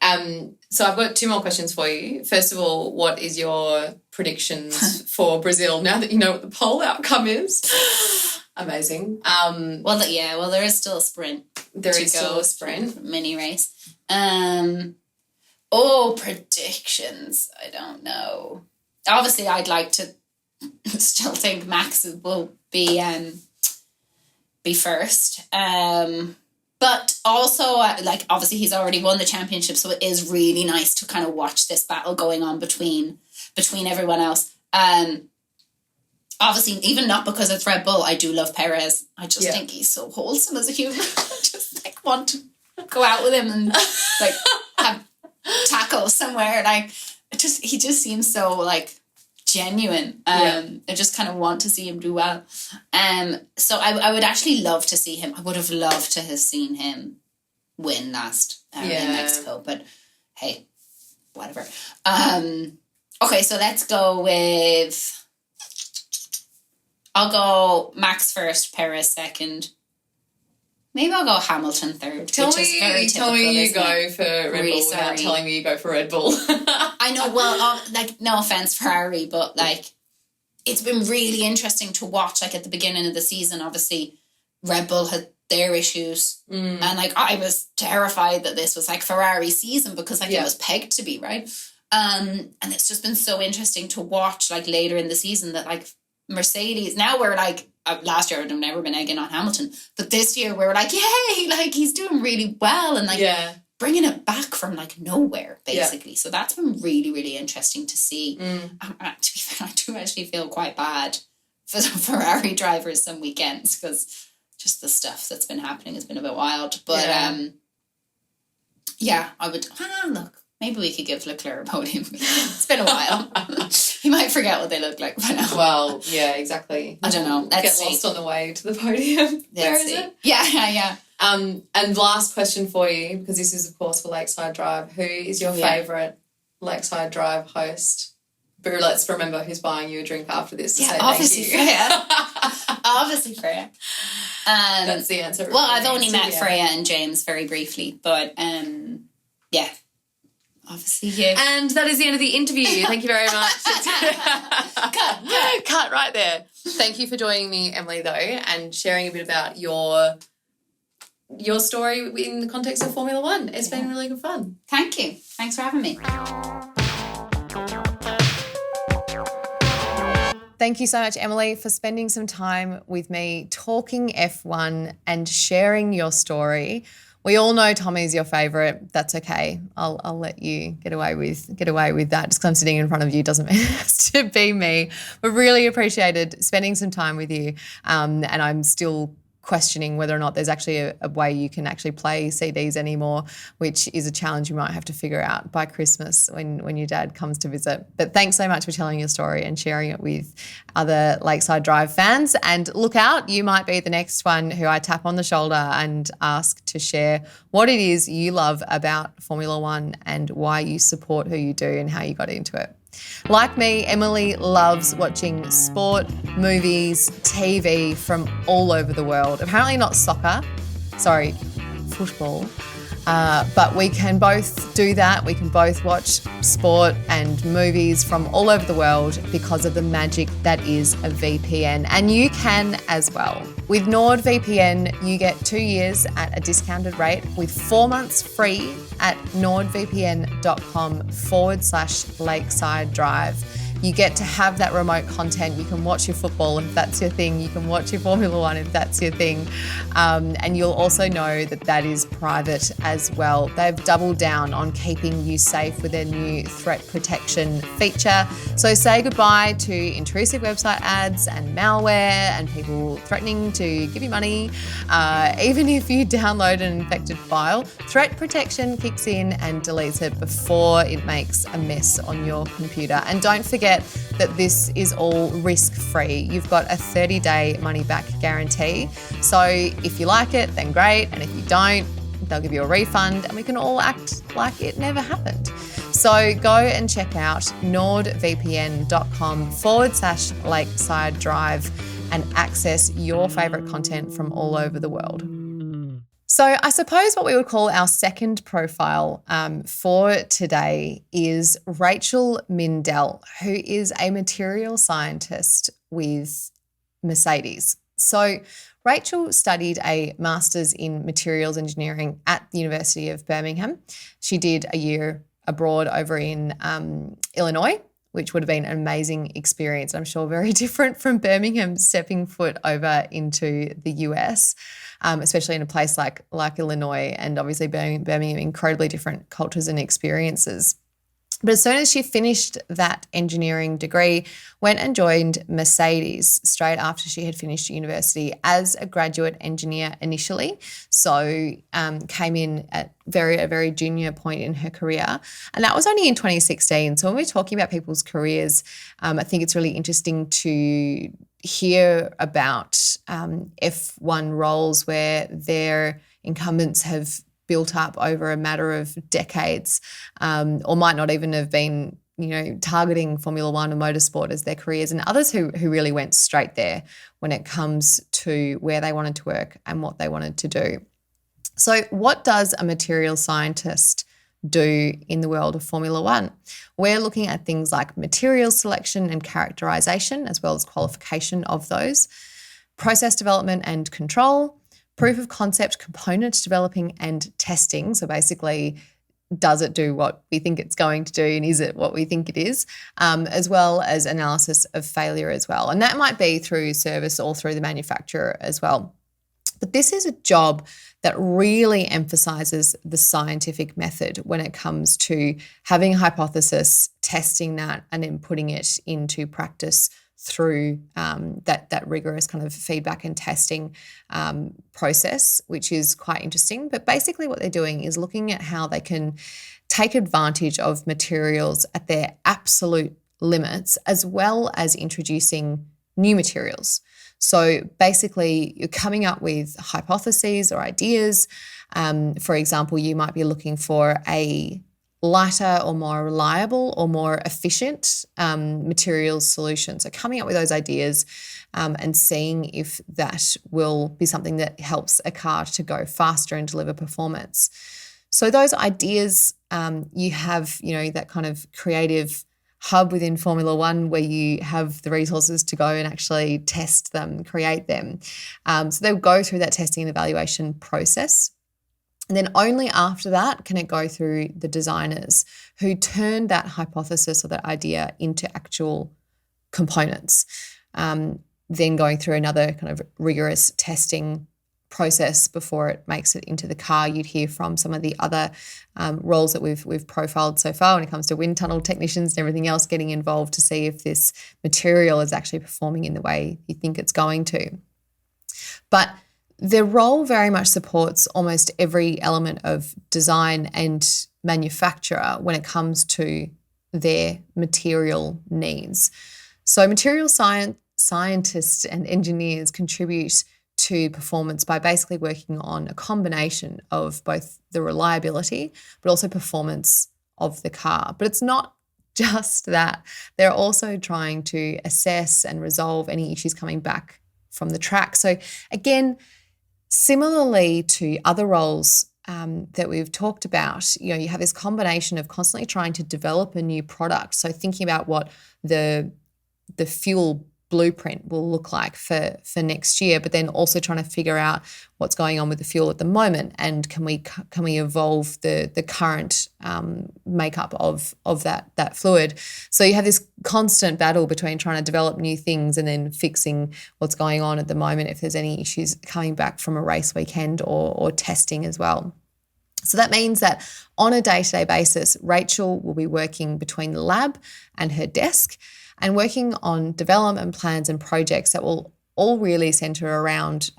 So I've got 2 more questions for you. First of all, what is your predictions for Brazil now that you know what the poll outcome is? Amazing. Well, there is still a sprint. There is still a sprint. Mini race. Predictions. I don't know. Obviously, I'd like to still think Max will be first. But also, obviously he's already won the championship, so it is really nice to kind of watch this battle going on between everyone else. Obviously, even not because it's Red Bull, I do love Perez. I just think he's so wholesome as a human. I just want to go out with him and have tackle somewhere. He just seems so genuine. I just kind of want to see him do well. So I would actually love to see him. I would have loved to have seen him win last in Mexico, but hey, whatever. Okay, so let's go with... I'll go Max first, Perez second. Maybe I'll go Hamilton third. Tell me you go for Red Bull without telling me you go for Red Bull. I know, well, no offense, Ferrari, but it's been really interesting to watch. At the beginning of the season, obviously, Red Bull had their issues. And I was terrified that this was Ferrari's season because it was pegged to be, right? And it's just been so interesting to watch later in the season that Mercedes, now we're last year I'd have never been egging on Hamilton, but this year we're yay, he's doing really well and bringing it back from nowhere basically. So that's been really, really interesting to see. To be fair, I do actually feel quite bad for the Ferrari drivers some weekends because just the stuff that's been happening has been a bit wild. But I would look. Maybe we could give Leclerc a podium. It's been a while. He might forget what they look like by now. Well, yeah, exactly. I don't know. Get lost on the way to the podium. Where is it? Yeah. And last question for you, because this is, of course, for Lakeside Drive. Who is your favourite Lakeside Drive host? But let's remember who's buying you a drink after this to say obviously thank you. Freya. Obviously Freya. That's the answer. Well, I've only met Freya and James very briefly, but yeah. Obviously, yeah. And that is the end of the interview. Thank you very much. Cut right there. Thank you for joining me, Emily, though, and sharing a bit about your story in the context of Formula One. It's been really good fun. Thank you. Thanks for having me. Thank you so much, Emily, for spending some time with me talking F1 and sharing your story. We all know Tommy's your favourite. That's okay. I'll let you get away with that. Just because I'm sitting in front of you doesn't mean it has to be me. But really appreciated spending some time with you. And I'm still questioning whether or not there's actually a way you can actually play CDs anymore, which is a challenge you might have to figure out by Christmas when your dad comes to visit. But thanks so much for telling your story and sharing it with other Lakeside Drive fans. And look out, you might be the next one who I tap on the shoulder and ask to share what it is you love about Formula One and why you support who you do and how you got into it. Like me, Emily loves watching sport, movies, TV from all over the world. Apparently not soccer, football. But we can both do that. We can both watch sport and movies from all over the world because of the magic that is a VPN. And you can as well. With NordVPN, you get 2 years at a discounted rate with 4 months free at nordvpn.com/Lakeside Drive. You get to have that remote content. You can watch your football if that's your thing. You can watch your Formula One if that's your thing. And you'll also know that that is private as well. They've doubled down on keeping you safe with their new threat protection feature. So say goodbye to intrusive website ads and malware and people threatening to give you money. Even if you download an infected file, threat protection kicks in and deletes it before it makes a mess on your computer. And don't forget that this is all risk-free. You've got a 30-day money-back guarantee. So if you like it, then great. And if you don't, they'll give you a refund and we can all act like it never happened. So go and check out nordvpn.com/Lakeside Drive and access your favourite content from all over the world. So I suppose what we would call our second profile for today is Rachel Mindell, who is a material scientist with Mercedes. So Rachel studied a master's in materials engineering at the University of Birmingham. She did a year abroad over in Illinois, which would have been an amazing experience. I'm sure very different from Birmingham stepping foot over into the US, especially in a place like Illinois, and obviously Birmingham, incredibly different cultures and experiences. But as soon as she finished that engineering degree, went and joined Mercedes straight after she had finished university as a graduate engineer initially. So came in at a very junior point in her career. And that was only in 2016. So when we're talking about people's careers, I think it's really interesting to hear about F1 roles where their incumbents have built up over a matter of decades, or might not even have been, targeting Formula One or motorsport as their careers, and others who really went straight there when it comes to where they wanted to work and what they wanted to do. So what does a material scientist do in the world of Formula One? We're looking at things like material selection and characterization, as well as qualification of those, process development and control, proof of concept component developing and testing. So basically, does it do what we think it's going to do, and is it what we think it is, as well as analysis of failure as well. And that might be through service or through the manufacturer as well. But this is a job that really emphasizes the scientific method when it comes to having a hypothesis, testing that, and then putting it into practice through that rigorous kind of feedback and testing process, which is quite interesting. But basically what they're doing is looking at how they can take advantage of materials at their absolute limits, as well as introducing new materials. So basically you're coming up with hypotheses or ideas. For example, you might be looking for a lighter or more reliable or more efficient materials solution. So coming up with those ideas and seeing if that will be something that helps a car to go faster and deliver performance. So those ideas, you have, that kind of creative hub within Formula One where you have the resources to go and actually test them, create them. So they'll go through that testing and evaluation process. And then only after that can it go through the designers who turn that hypothesis or that idea into actual components. Then going through another kind of rigorous testing process before it makes it into the car. You'd hear from some of the other roles that we've profiled so far when it comes to wind tunnel technicians and everything else, getting involved to see if this material is actually performing in the way you think it's going to. But their role very much supports almost every element of design and manufacture when it comes to their material needs. So material scientists and engineers contribute to performance by basically working on a combination of both the reliability but also performance of the car. But it's not just that. They're also trying to assess and resolve any issues coming back from the track. So again, similarly to other roles that we've talked about, you have this combination of constantly trying to develop a new product. So thinking about what the fuel blueprint will look like for next year, but then also trying to figure out what's going on with the fuel at the moment, and can we evolve the current makeup of that fluid. So you have this constant battle between trying to develop new things and then fixing what's going on at the moment if there's any issues coming back from a race weekend or testing as well. So that means that on a day-to-day basis, Rachel will be working between the lab and her desk and working on development plans and projects that will all really centre around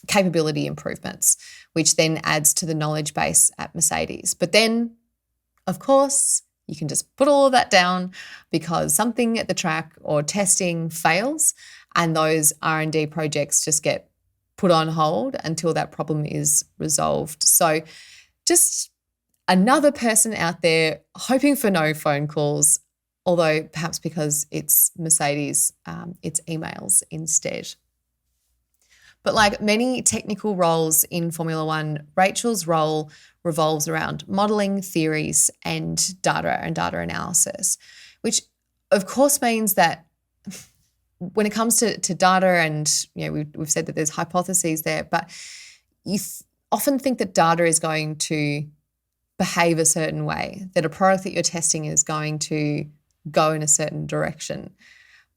capability improvements, which then adds to the knowledge base at Mercedes. But then, of course, you can just put all of that down because something at the track or testing fails, and those R&D projects just get put on hold until that problem is resolved. So just another person out there hoping for no phone calls, although perhaps because it's Mercedes, it's emails instead. But like many technical roles in Formula One, Rachel's role revolves around modelling, theories, and data analysis, which of course means that when it comes to data, and we've said that there's hypotheses there, but you often think that data is going to behave a certain way, that a product that you're testing is going to go in a certain direction.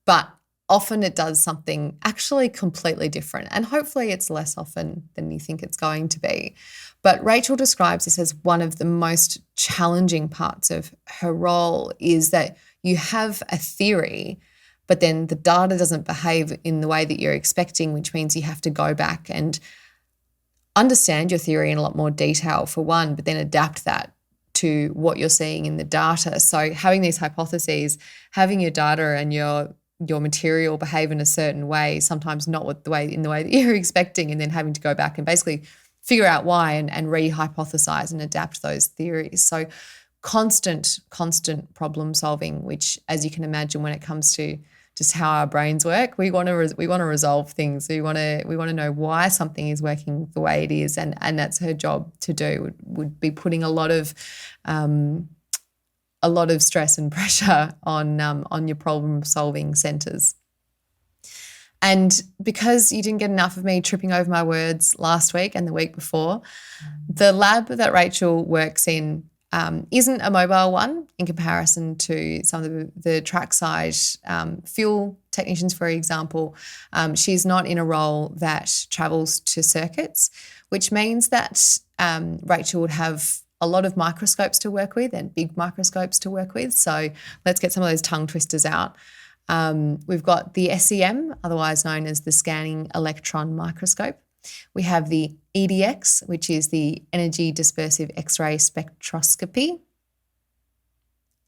But often it does something actually completely different, and hopefully it's less often than you think it's going to be. But Rachel describes this as one of the most challenging parts of her role, is that you have a theory, but then the data doesn't behave in the way that you're expecting, which means you have to go back and understand your theory in a lot more detail for one, but then adapt that to what you're seeing in the data. So having these hypotheses, having your data and your material behave in a certain way, sometimes not in the way that you're expecting, and then having to go back and basically figure out why and re-hypothesize and adapt those theories. So constant problem solving, which, as you can imagine, when it comes to just how our brains work, we want to resolve things. We want to know why something is working the way it is, and that's her job to do. Would be putting a lot of stress and pressure on your problem solving centres. And because you didn't get enough of me tripping over my words last week and the week before, the lab that Rachel works in isn't a mobile one in comparison to some of the trackside fuel technicians, for example. She's not in a role that travels to circuits, which means that Rachel would have a lot of microscopes to work with, and big microscopes to work with. So let's get some of those tongue twisters out. We've got the SEM, otherwise known as the scanning electron microscope. We have the EDX, which is the energy dispersive X-ray spectroscopy.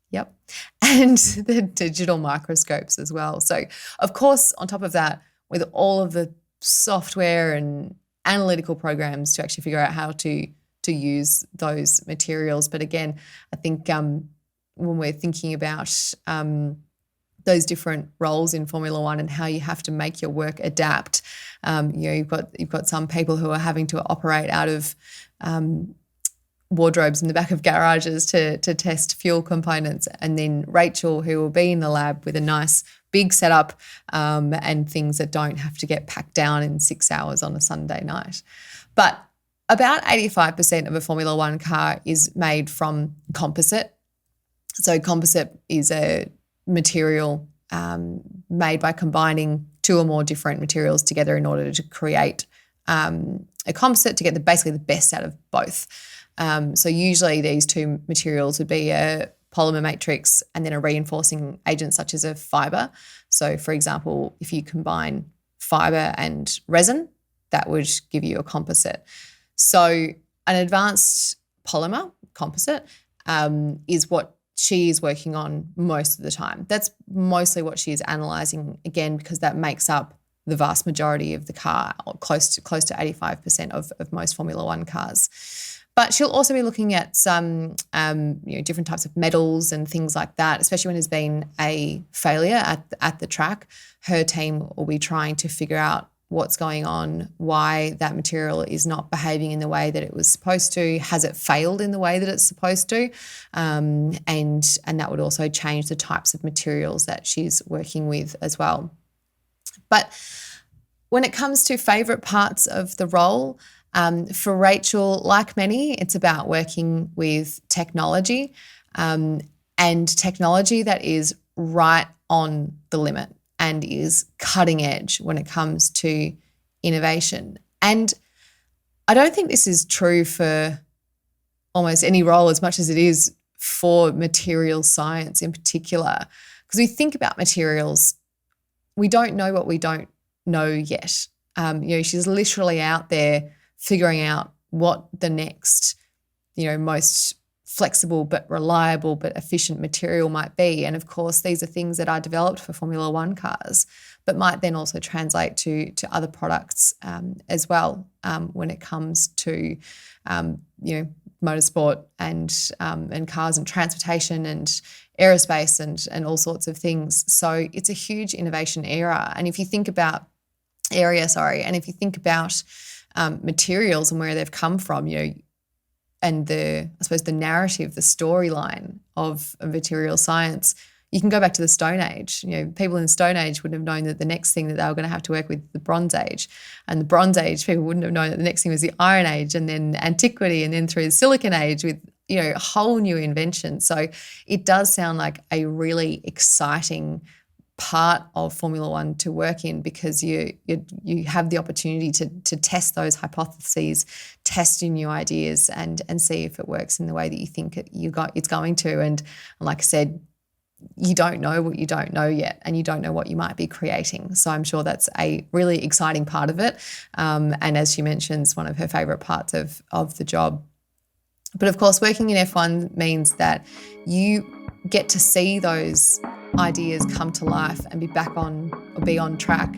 Yep. And the digital microscopes as well. So, of course, on top of that, with all of the software and analytical programs to actually figure out how to use those materials. But again, I think when we're thinking about those different roles in Formula One and how you have to make your work adapt. You've got some people who are having to operate out of wardrobes in the back of garages to test fuel components, and then Rachel, who will be in the lab with a nice big setup and things that don't have to get packed down in 6 hours on a Sunday night. But about 85% of a Formula One car is made from composite. So composite is a material made by combining two or more different materials together in order to create a composite to get basically the best out of both. So usually these two materials would be a polymer matrix and then a reinforcing agent such as a fibre. So, for example, if you combine fibre and resin, that would give you a composite. So an advanced polymer composite is what she is working on most of the time. That's mostly what she is analysing, again, because that makes up the vast majority of the car, close to 85% of most Formula One cars. But she'll also be looking at some different types of metals and things like that, especially when there's been a failure at the track. Her team will be trying to figure out what's going on, why that material is not behaving in the way that it was supposed to, has it failed in the way that it's supposed to, and that would also change the types of materials that she's working with as well. But when it comes to favourite parts of the role, for Rachel, like many, it's about working with technology, and technology that is right on the limit and is cutting edge when it comes to innovation. And I don't think this is true for almost any role as much as it is for material science in particular. Because we think about materials, we don't know what we don't know yet. She's literally out there figuring out what the next, most flexible but reliable but efficient material might be. And of course, these are things that are developed for Formula One cars, but might then also translate to other products as well when it comes to, motorsport and cars and transportation and aerospace and all sorts of things. So it's a huge innovation era. And if you think about materials and where they've come from, and the narrative, the storyline of material science, you can go back to the Stone Age. People in the Stone Age wouldn't have known that the next thing that they were going to have to work with the Bronze Age. And the Bronze Age, people wouldn't have known that the next thing was the Iron Age, and then Antiquity, and then through the Silicon Age with, a whole new invention. So it does sound like a really exciting part of Formula One to work in, because you have the opportunity to test those hypotheses, test your new ideas, and see if it works in the way that you think it's going to. And like I said, you don't know what you don't know yet, and you don't know what you might be creating. So I'm sure that's a really exciting part of it. And as she mentions, one of her favourite parts of the job. But of course, working in F1 means that you get to see those ideas come to life and be on track,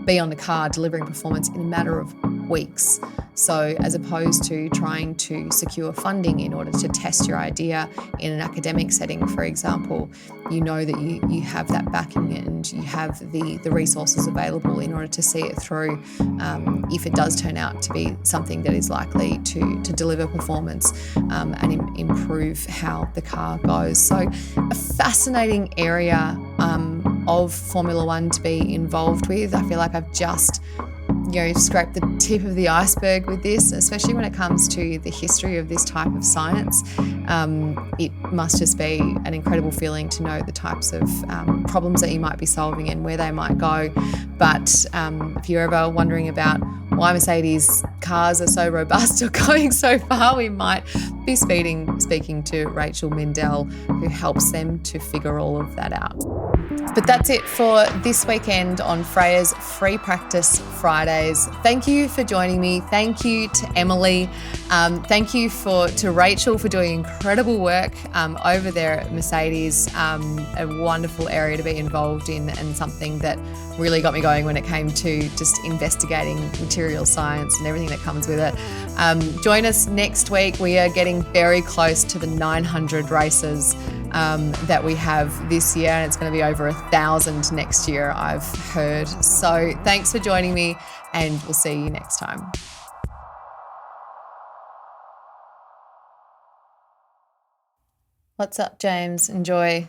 be on the car delivering performance in a matter of weeks. So as opposed to trying to secure funding in order to test your idea in an academic setting, for example, you know that you have that backing and you have the resources available in order to see it through if it does turn out to be something that is likely to deliver performance and improve how the car goes. So a fascinating area of Formula One to be involved with. I feel like I've just scrape the tip of the iceberg with this, especially when it comes to the history of this type of science. It must just be an incredible feeling to know the types of problems that you might be solving and where they might go. But if you're ever wondering about why Mercedes cars are so robust or going so far, we might be speaking to Rachel Mindell, who helps them to figure all of that out. But that's it for this weekend on Freya's Free Practice Fridays. Thank you for joining me. Thank you to Emily. Thank you to Rachel for doing incredible work over there at Mercedes. A wonderful area to be involved in, and something that really got me going when it came to just investigating material science and everything that comes with it. Join us next week. We are getting very close to the 900 races that we have this year, and it's going to be over 1,000 next year, I've heard. So thanks for joining me, and we'll see you next time. What's up, James? Enjoy.